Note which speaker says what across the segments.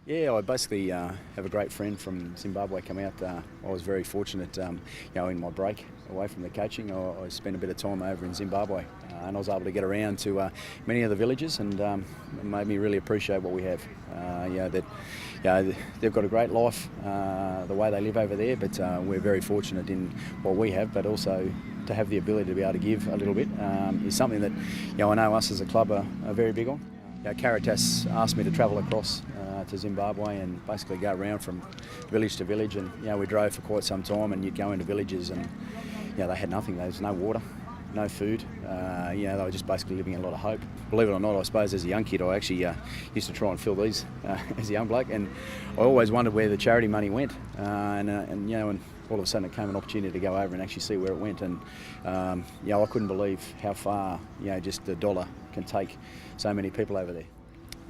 Speaker 1: Yeah, I basically have a great friend from Zimbabwe come out. I was very fortunate, in my break away from the coaching, I spent a bit of time over in Zimbabwe, and I was able to get around to many of the villages, and it made me really appreciate what we have. They've got a great life, the way they live over there, but we're very fortunate in what we have, but also to have the ability to be able to give a little bit is something that I know us as a club are very big on. Caritas asked me to travel across to Zimbabwe and basically go around from village to village, and we drove for quite some time, and you'd go into villages and they had nothing. There was no water, no food. They were just basically living in a lot of hope. Believe it or not, I suppose as a young kid I actually used to try and fill these as a young bloke, and I always wondered where the charity money went, and all of a sudden it came an opportunity to go over and actually see where it went, and I couldn't believe how far just the dollar can take so many people over there.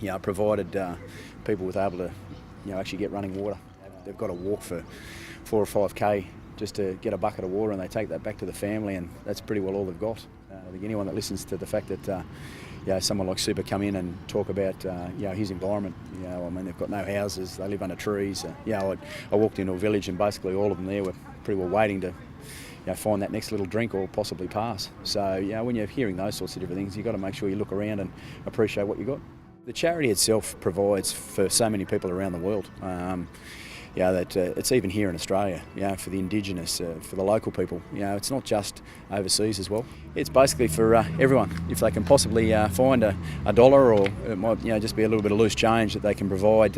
Speaker 1: It provided people with able to actually get running water. They've got to walk for 4 or 5k just to get a bucket of water, and they take that back to the family, and that's pretty well all they've got. I think anyone that listens to the fact that someone like Super come in and talk about his environment, they've got no houses, they live under trees. I walked into a village and basically all of them there were pretty well waiting to find that next little drink or possibly pass. So when you're hearing those sorts of different things, you've got to make sure you look around and appreciate what you've got. The charity itself provides for so many people around the world. It's even here in Australia, for the Indigenous, for the local people. It's not just overseas as well. It's basically for everyone. If they can possibly find a dollar, or it might just be a little bit of loose change that they can provide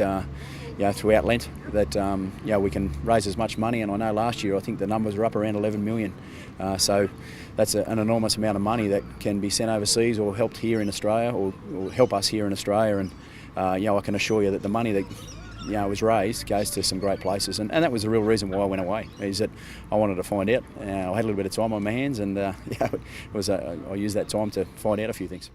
Speaker 1: throughout Lent, that we can raise as much money. And I know last year I think the numbers were up around 11 million. So that's an enormous amount of money that can be sent overseas or helped here in Australia, or help us here in Australia. And I can assure you that the money that was raised goes to some great places, and that was the real reason why I went away, is that I wanted to find out. I had a little bit of time on my hands, and I used that time to find out a few things.